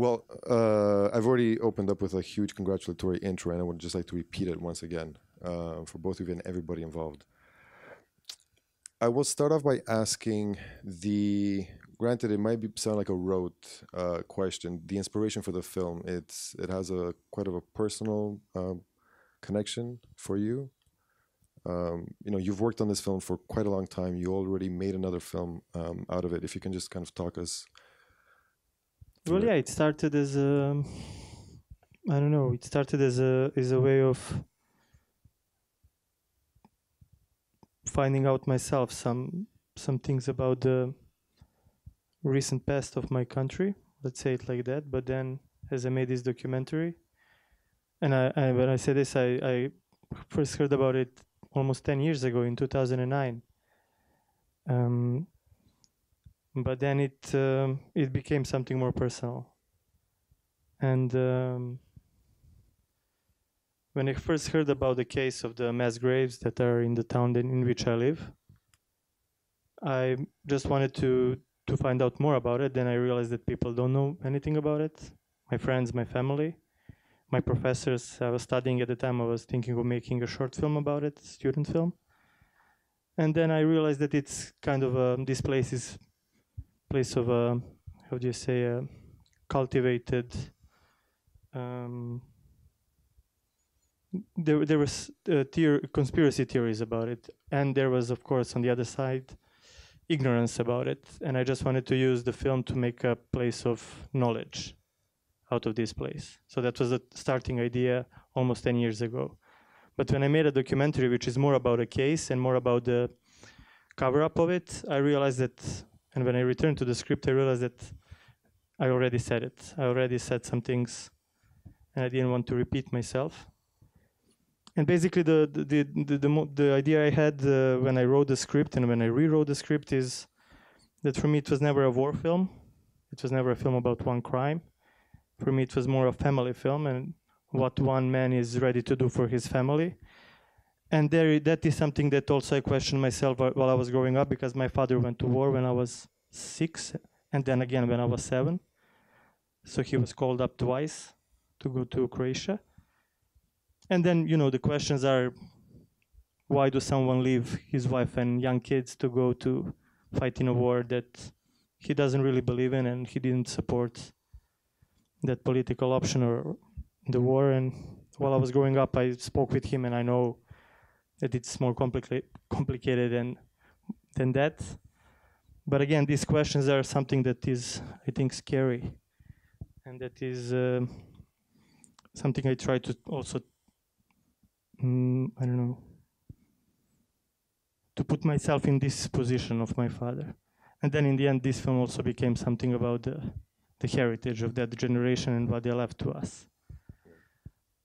Well, I've already opened up with a huge congratulatory intro, and I would just like to repeat it once again for both of you and everybody involved. I will start off by asking granted, it might sound like a rote question, the inspiration for the film. It has quite of a personal connection for you. You've worked on this film for quite a long time. You already made another film out of it. If you can just kind of talk us. Well, yeah, it started as I don't know. It started as a way of finding out myself some things about the recent past of my country. Let's say it like that. But then, as I made this documentary, and I when I say this, I first heard about it almost 10 years ago in 2009. But then it became something more personal. And when I first heard about the case of the mass graves that are in the town in which I live, I just wanted to find out more about it. Then I realized that people don't know anything about it. My friends, my family, my professors. I was studying at the time. I was thinking of making a short film about it, student film. And then I realized that it's kind of this place is place of how do you say cultivated. There was conspiracy theories about it, and there was, of course, on the other side, ignorance about it. And I just wanted to use the film to make a place of knowledge out of this place. So that was the starting idea almost 10 years ago. But when I made a documentary, which is more about a case and more about the cover-up of it, I realized that, and when I returned to the script, I realized that I already said it. I already said some things, and I didn't want to repeat myself. And basically, the idea I had when I wrote the script and when I rewrote the script is that for me it was never a war film. It was never a film about one crime. For me, it was more a family film and what one man is ready to do for his family. And that is something that also I questioned myself while I was growing up, because my father went to war when I was 6, and then again when I was 7. So he was called up twice to go to Croatia. And then, the questions are, why does someone leave his wife and young kids to go to fight in a war that he doesn't really believe in, and he didn't support that political option or the war? And while I was growing up, I spoke with him, and I know that it's more complicated than that. But again, these questions are something that is, I think, scary. And that is something I try to also I don't know, to put myself in this position of my father. And then in the end, this film also became something about the heritage of that generation and what they left to us.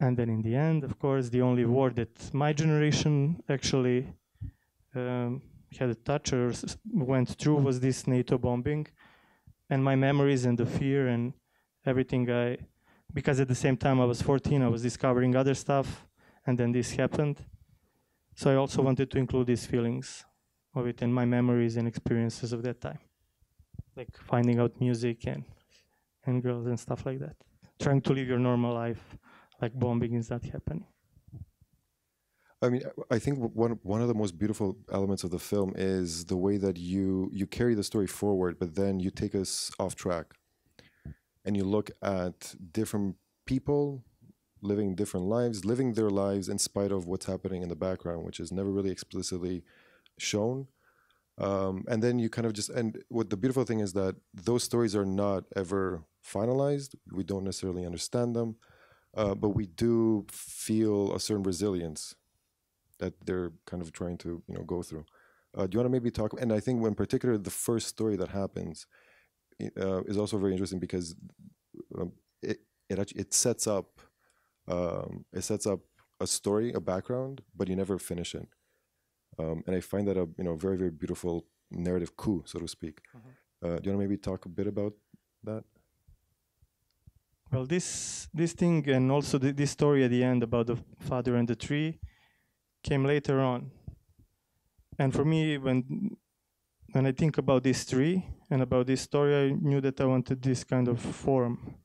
And then in the end, of course, the only war that my generation actually had a touch or went through was this NATO bombing. And my memories and the fear and everything, because at the same time I was 14, I was discovering other stuff. And then this happened. So I also wanted to include these feelings of it and my memories and experiences of that time. Like finding out music and girls and stuff like that. Trying to live your normal life, like bombing is not happening. I mean, I think one of the most beautiful elements of the film is the way that you carry the story forward, but then you take us off track. And you look at different people living different lives, living their lives in spite of what's happening in the background, which is never really explicitly shown. And then you kind of and what the beautiful thing is that those stories are not ever finalized. We don't necessarily understand them, but we do feel a certain resilience that they're kind of trying to go through. Do you want to maybe talk? And I think in particular, the first story that happens is also very interesting because it sets up a story, a background, but you never finish it. And I find that a very, very beautiful narrative coup, so to speak. Do you want to maybe talk a bit about that? Well, this thing and also this story at the end about the father and the tree came later on. And for me, when I think about this tree and about this story, I knew that I wanted this kind of form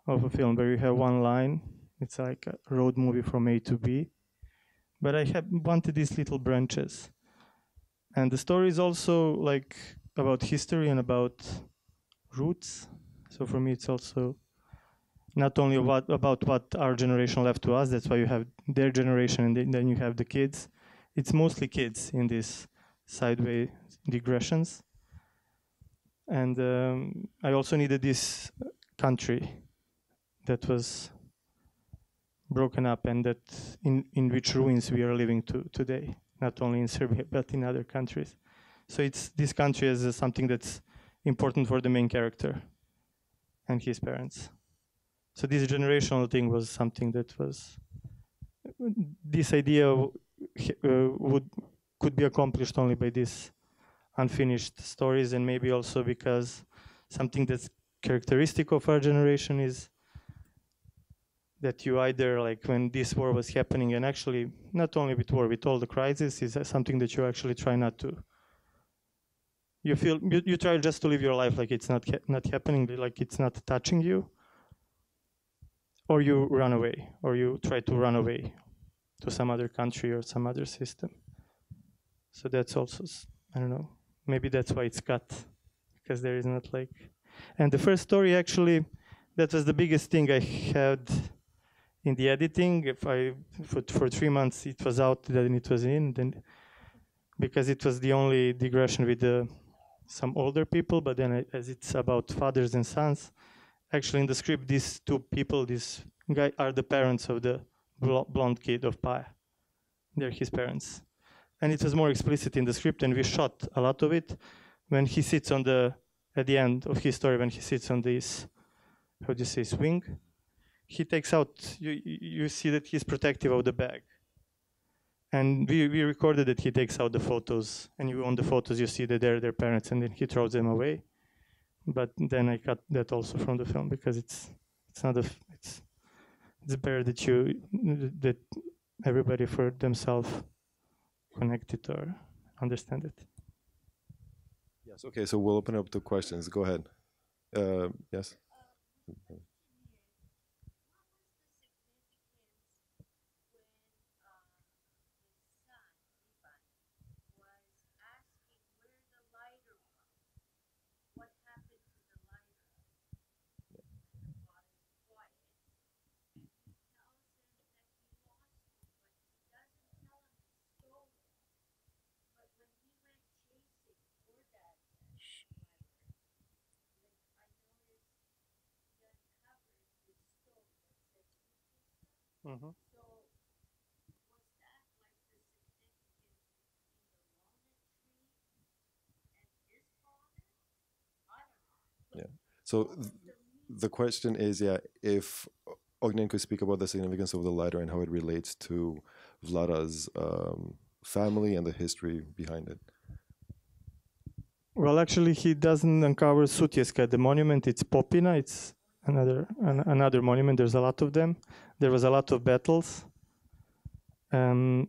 of a film where you have one line. It's like a road movie from A to B. But I have wanted these little branches. And the story is also like about history and about roots. So for me, it's also not only about what our generation left to us. That's why you have their generation, and then you have the kids. It's mostly kids in these sideways digressions. And I also needed this country that was broken up and that in which ruins we are living today, not only in Serbia but in other countries. So it's this country as something that's important for the main character and his parents. So this generational thing was something that was, this idea could be accomplished only by these unfinished stories, and maybe also because something that's characteristic of our generation is that you either, like when this war was happening, and actually not only with war, with all the crises, is something that you actually try not to. You feel you try just to live your life like it's not happening, like it's not touching you, or you run away, or you try to run away to some other country or some other system. So that's also, I don't know, maybe that's why it's cut, because there is not like. And the first story, actually, that was the biggest thing I had in the editing. If I for 3 months it was out, then it was in, then because it was the only digression with some older people, but then as it's about fathers and sons, actually in the script these two people, this guy, are the parents of the blonde kid of Paya. They're his parents. And it was more explicit in the script, and we shot a lot of it when he sits on at the end of his story, when he sits on this, how do you say, swing, he takes out, you see that he's protective of the bag. And we recorded that he takes out the photos, and on the photos you see that they're their parents, and then he throws them away. But then I cut that also from the film, because it's not it's better that everybody for themselves connect it or understand it. Yes. Okay. So we'll open up to questions. Go ahead. Yes. Mm-hmm. Yeah. So the question is, yeah, if Ognjen could speak about the significance of the lighter and how it relates to Vlada's family and the history behind it. Well, actually, he doesn't uncover Sutjeska, the monument. It's Popina. It's another monument. There's a lot of them. There was a lot of battles. And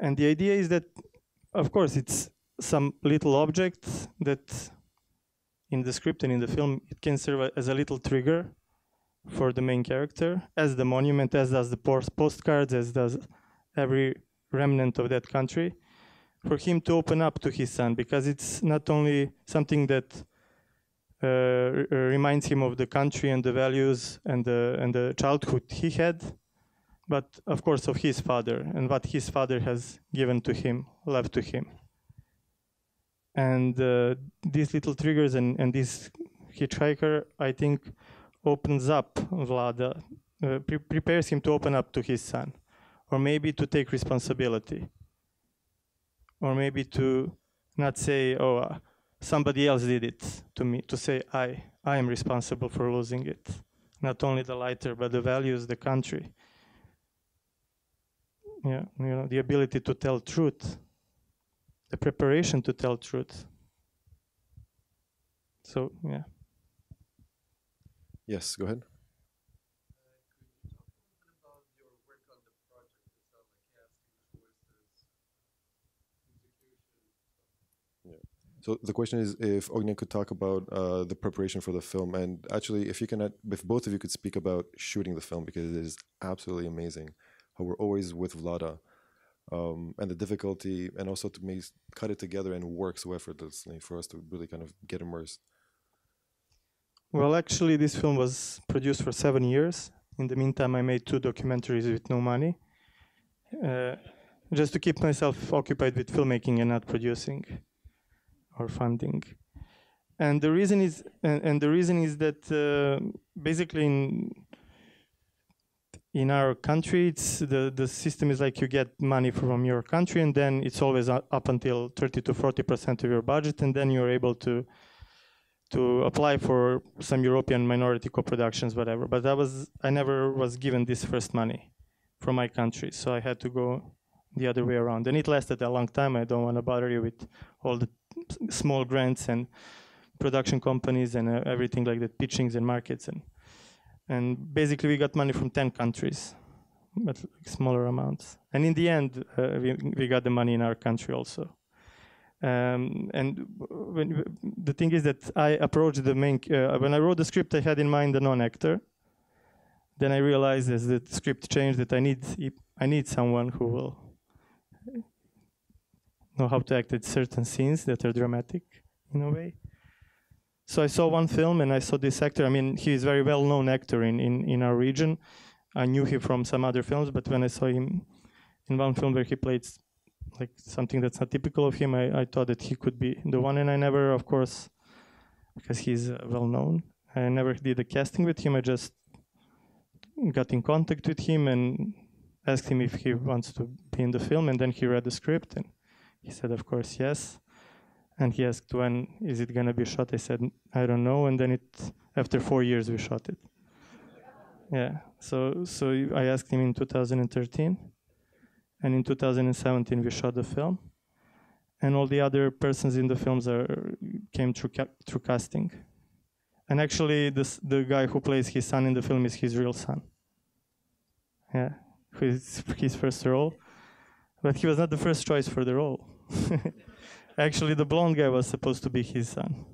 the idea is that, of course, it's some little object that in the script and in the film, it can serve as a little trigger for the main character, as the monument, as does the postcards, as does every remnant of that country, for him to open up to his son, because it's not only something that reminds him of the country and the values and the childhood he had, but of course of his father and what his father has given to him, left to him. And these little triggers and this hitchhiker, I think, opens up Vlada, prepares him to open up to his son, or maybe to take responsibility, or maybe to not say, oh, somebody else did it to me, to say, I am responsible for losing it. Not only the lighter, but the values, the country. Yeah, the ability to tell truth, the preparation to tell truth. So, yeah. Yes, go ahead. So the question is if Ognjen could talk about the preparation for the film, and actually if you can, if both of you could speak about shooting the film, because it is absolutely amazing how we're always with Vlada, and the difficulty, and also to cut it together and work so effortlessly for us to really kind of get immersed. Well, actually, this film was produced for 7 years. In the meantime, I made 2 documentaries with no money, just to keep myself occupied with filmmaking and not producing or funding. And the reason is, that basically in our country, it's the system is like you get money from your country, and then it's always up until 30 to 40% of your budget, and then you're able to apply for some European minority co-productions, whatever. But I never was given this first money from my country, so I had to go the other way around. And it lasted a long time. I don't want to bother you with all the small grants and production companies and everything like that, pitchings and markets. And basically we got money from 10 countries, but like smaller amounts. And in the end, we got the money in our country also. And the thing is that I approached the main, when I wrote the script, I had in mind a non-actor. Then I realized as the script changed that I need someone who will know how to act at certain scenes that are dramatic in a way. So I saw one film and I saw this actor. I mean, he is a very well-known actor in our region. I knew him from some other films, but when I saw him in one film where he played like something that's not typical of him, I thought that he could be the one. And I never, of course, because he's well-known, I never did a casting with him. I just got in contact with him and asked him if he wants to be in the film. And then he read the script and he said, of course, yes. And he asked, when is it gonna be shot? I said, I don't know. And then after 4 years, we shot it. Yeah, so I asked him in 2013. And in 2017, we shot the film. And all the other persons in the films came through casting. And actually, the guy who plays his son in the film is his real son. Yeah, his first role. But he was not the first choice for the role. Actually, the blonde guy was supposed to be his son.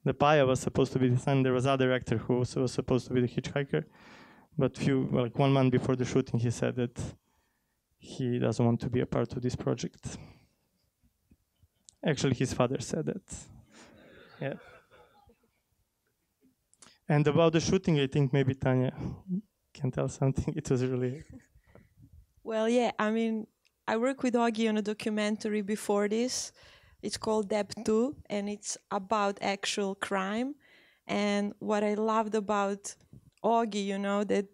The Paya was supposed to be the son. There was other actor who was supposed to be the hitchhiker. But 1 month before the shooting, he said that he doesn't want to be a part of this project. Actually, his father said that. Yeah. And about the shooting, I think maybe Tanya can tell something. It was really... Well, yeah, I mean, I worked with Ogi on a documentary before this. It's called Deb 2, and it's about actual crime. And what I loved about Ogi, that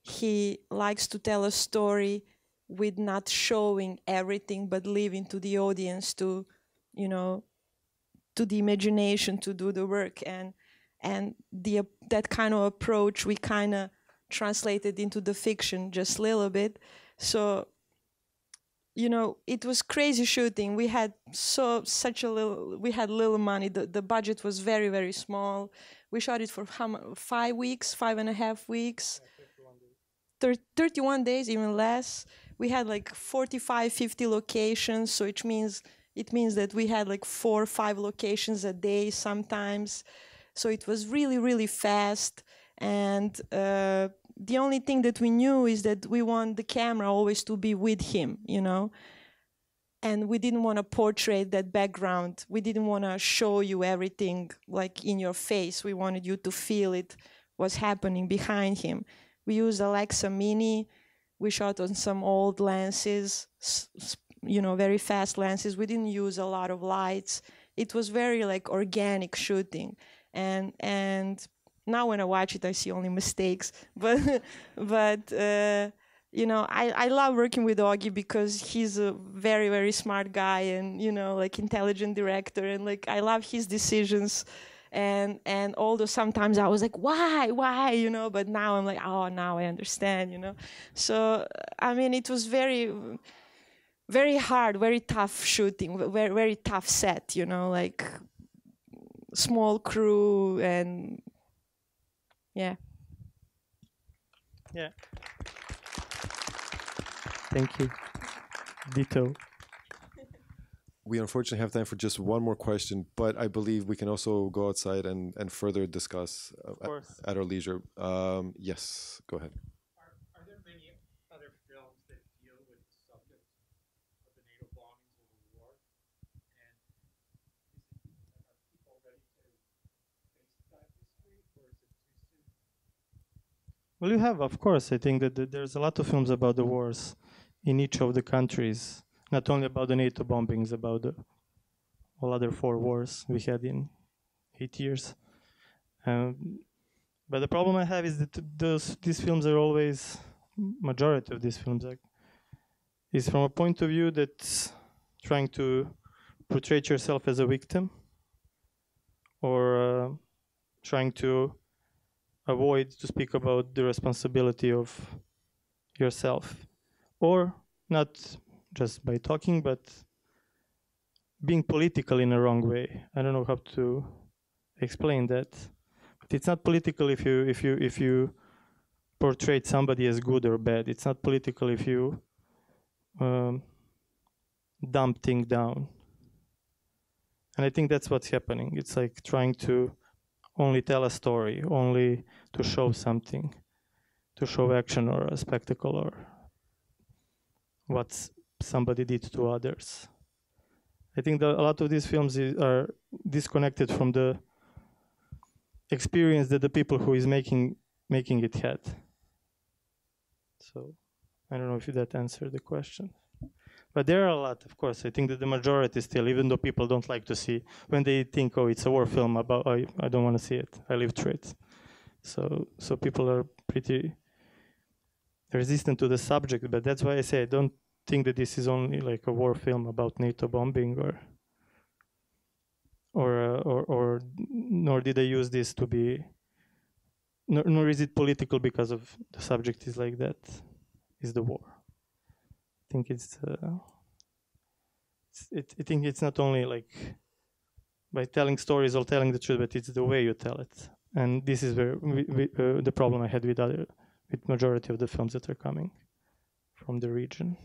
he likes to tell a story with not showing everything, but leaving to the audience to, to the imagination to do the work. And that kind of approach we kind of translated into the fiction just a little bit. So, it was crazy shooting. We had little money. The budget was very, very small. We shot it for 5 weeks, 5.5 weeks, 31 days, even less. We had like 45, 50 locations. So it means that we had like 4 or 5 locations a day sometimes. So it was really, really fast. And the only thing that we knew is that we want the camera always to be with him, And we didn't want to portray that background. We didn't want to show you everything like in your face. We wanted you to feel it was happening behind him. We used Alexa Mini. We shot on some old lenses, very fast lenses. We didn't use a lot of lights. It was very like organic shooting. And now when I watch it, I see only mistakes. But I love working with Ogi because he's a very, very smart guy and, like intelligent director. And like, I love his decisions. And although sometimes I was like, why, but now I'm like, oh, now I understand, So, I mean, it was very, very hard, very tough shooting, very, very tough set, like small crew and yeah. Yeah. Thank you. Ditto. We unfortunately have time for just one more question, but I believe we can also go outside and further discuss Of course. at our leisure. Yes, go ahead. Are there many other films that deal with the subject of the NATO bombings or the war? And are people ready to face that history, or is it too soon? Well, you have, of course. I think that there's a lot of films about the wars in each of the countries, not only about the NATO bombings, about the all other 4 wars we had in 8 years. But the problem I have is that these films are always, majority of these films is from a point of view that's trying to portray yourself as a victim, or trying to avoid to speak about the responsibility of yourself, or not just by talking, but being political in a wrong way. I don't know how to explain that, but it's not political if you portray somebody as good or bad. It's not political if you dump things down. And I think that's what's happening. It's like trying to only tell a story, only to show something, to show action or a spectacle or what somebody did to others. I think that a lot of these films are disconnected from the experience that the people who is making it had. So I don't know if that answered the question. But there are a lot, of course. I think that the majority still, even though people don't like to see, when they think, oh, it's a war film about, I don't want to see it. I live through it. So people are pretty resistant to the subject, but that's why I say I don't think that this is only like a war film about NATO bombing, or nor did I use this to be, nor is it political because of the subject is like that, is the war. I think I think it's not only like by telling stories or telling the truth, but it's the way you tell it. And this is where the problem I had with majority of the films that are coming from the region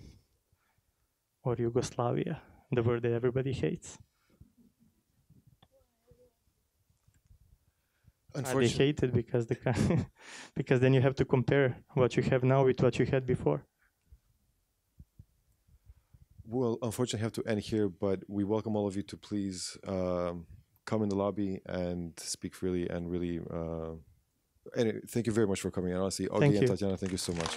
or Yugoslavia, the word that everybody hates. They hate it because because then you have to compare what you have now with what you had before. We'll unfortunately have to end here, but we welcome all of you to please come in the lobby and speak freely and really. Anyway, thank you very much for coming. And honestly, Ognjen and Tatiana, thank you so much.